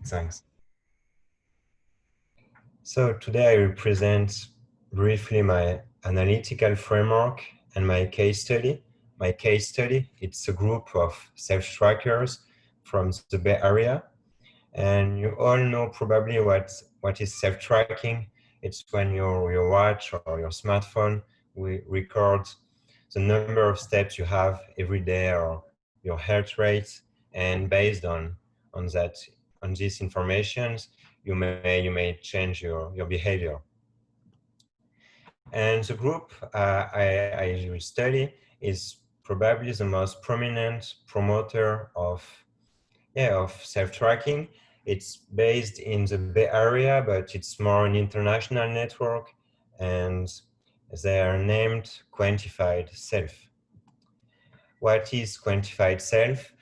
Thanks. So today I will present briefly my analytical framework and my case study. My case study, it's a group of self-trackers from the Bay Area. And you all know probably what is self-tracking. It's when your watch or your smartphone record the number of steps you have every day or your heart rate, and based on these informations, you may change your behavior. And the group I will study is probably the most prominent promoter of self-tracking. It's based in the Bay Area, but it's more an international network, and they are named Quantified Self. What is Quantified Self?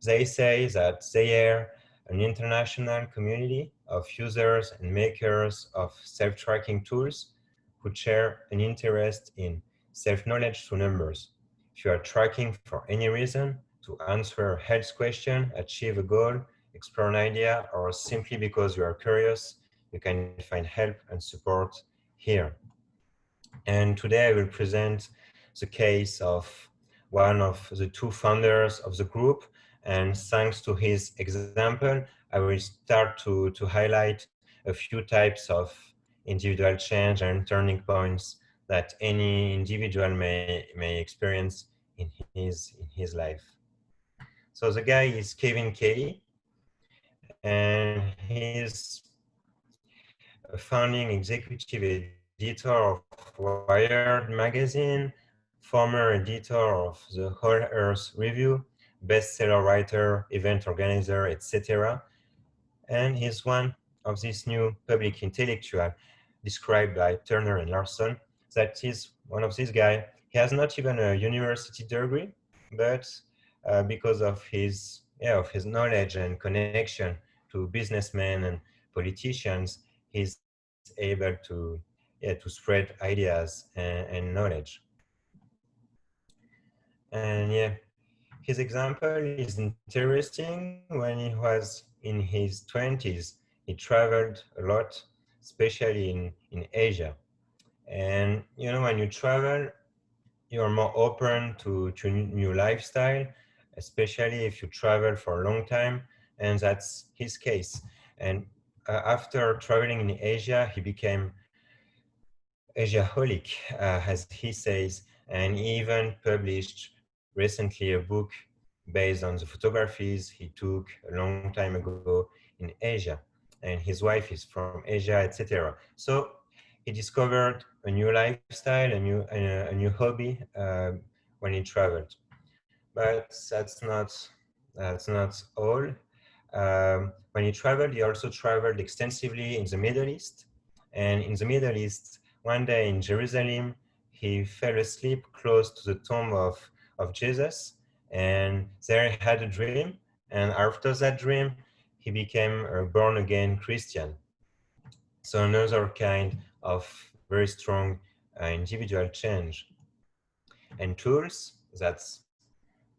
They say that they are an international community of users and makers of self-tracking tools who share an interest in self-knowledge through numbers. If you are tracking for any reason, to answer a health question, achieve a goal, explore an idea, or simply because you are curious, you can find help and support here. And today I will present the case of one of the two founders of the group, and thanks to his example, I will start to highlight a few types of individual change and turning points that any individual may experience in his life. So the guy is Kevin Kelly, and he's a founding executive editor of Wired magazine, former editor of the Whole Earth Review, bestseller writer, event organizer, etc. And he's one of these new public intellectuals described by Turner and Larson. That is one of these guys. He has not even a university degree, but because of his knowledge and connection to businessmen and politicians, he's able to spread ideas and knowledge. And his example is interesting. When he was in his 20s, he traveled a lot, especially in Asia. And when you travel, you're more open to new lifestyle, especially if you travel for a long time, and that's his case. And after traveling in Asia, he became Asiaholic, as he says, and he even published recently a book based on the photographies he took a long time ago in Asia, and his wife is from Asia, etc. So he discovered a new lifestyle, a new hobby when he traveled. But that's not all. When he traveled, he also traveled extensively in the Middle East, and in the Middle East, one day in Jerusalem, he fell asleep close to the tomb of Jesus, and there he had a dream, and after that dream, he became a born-again Christian. So another kind of very strong individual change. And tools, that's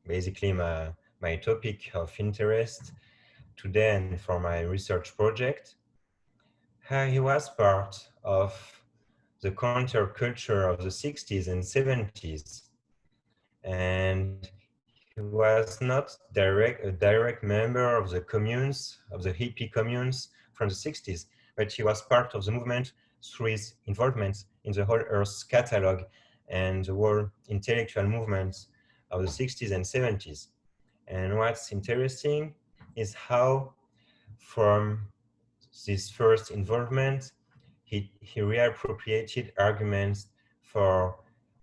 basically my topic of interest today and for my research project. He was part of the counterculture of the 60s and 70s. And he was not a direct member of the communes, of the hippie communes from the 60s, but he was part of the movement through his involvement in the Whole Earth catalog and the whole intellectual movements of the 60s and 70s. And what's interesting is how from this first involvement, he reappropriated arguments for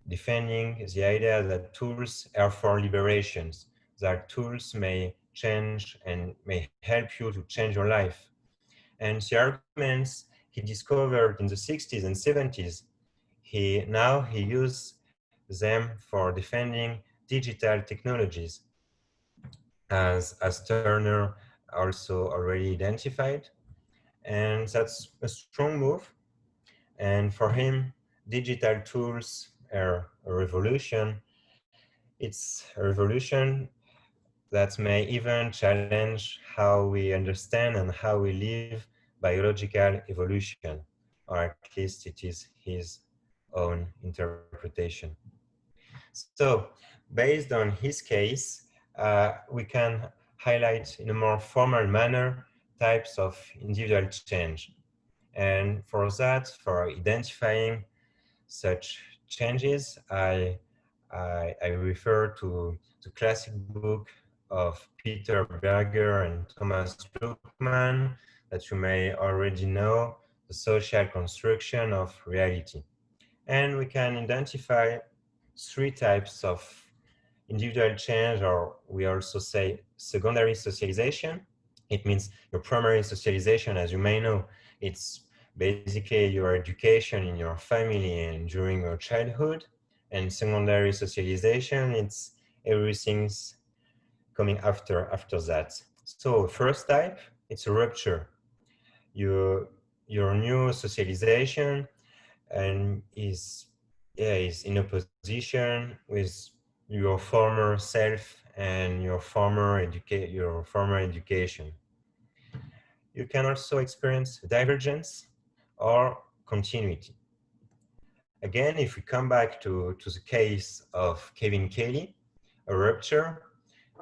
defending the idea that tools are for liberations, that tools may change and may help you to change your life. And the arguments he discovered in the 60s and 70s, he used them for defending digital technologies, as Turner also already identified. And that's a strong move. And for him, digital tools are a revolution. It's a revolution that may even challenge how we understand and how we live biological evolution, or at least it is his own interpretation. So, based on his case, we can highlight in a more formal manner types of individual change. And for that, for identifying such changes, I refer to the classic book of Peter Berger and Thomas Luckmann that you may already know, The Social Construction of Reality. And we can identify three types of individual change, or we also say secondary socialization. It means your primary socialization, as you may know, it's basically your education in your family and during your childhood. And secondary socialization, it's everything's coming after that. So first type, it's a rupture. Your new socialization and is in opposition with your former self and your former education. You can also experience divergence or continuity. Again, if we come back to the case of Kevin Kelly, a rupture,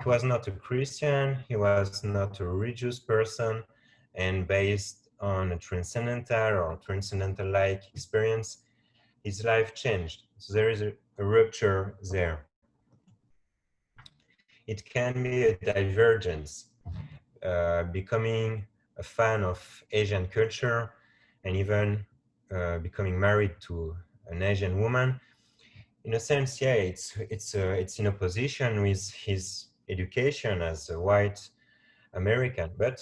he was not a Christian, he was not a religious person, and based on a transcendental or transcendental-like experience, his life changed. So there is a rupture there. It can be a divergence, becoming a fan of Asian culture and even becoming married to an Asian woman. In a sense, yeah, it's in opposition with his education as a white American, but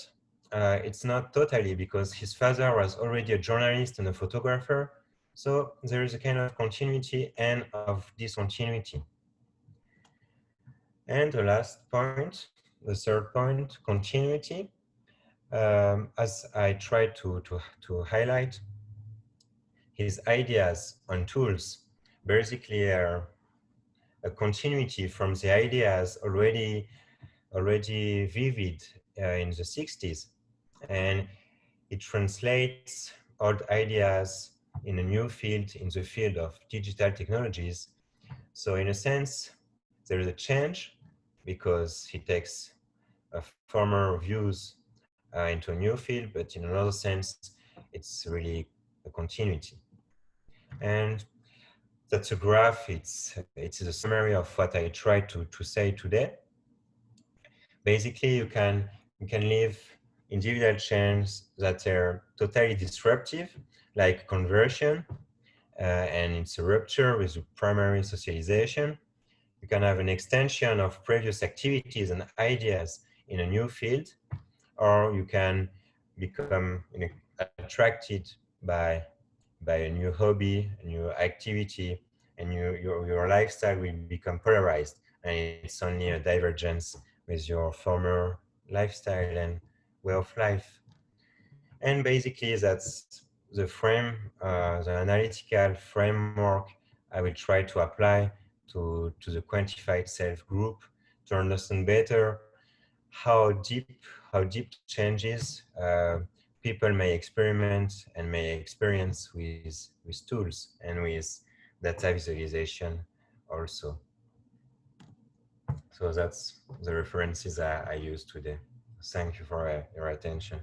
it's not totally, because his father was already a journalist and a photographer. So there is a kind of continuity and of discontinuity. And the last point, the third point, continuity. As I tried to highlight, his ideas on tools basically are a continuity from the ideas already vivid in the 60s. And it translates old ideas in a new field, in the field of digital technologies. So in a sense, there is a change because he takes former views into a new field, but in another sense, it's really a continuity. And that's a graph. It's a summary of what I tried to say today. Basically, you can live individual changes that are totally disruptive, like conversion, and it's a rupture with the primary socialization. You can have an extension of previous activities and ideas in a new field, or you can become attracted by a new hobby, a new activity, and your lifestyle will become polarized, and it's only a divergence with your former lifestyle and way of life. And basically, that's the the analytical framework I will try to apply to the quantified self group to understand better how deep changes people may experiment and may experience with tools and with data visualization also. So that's the references I used today. Thank you for your attention.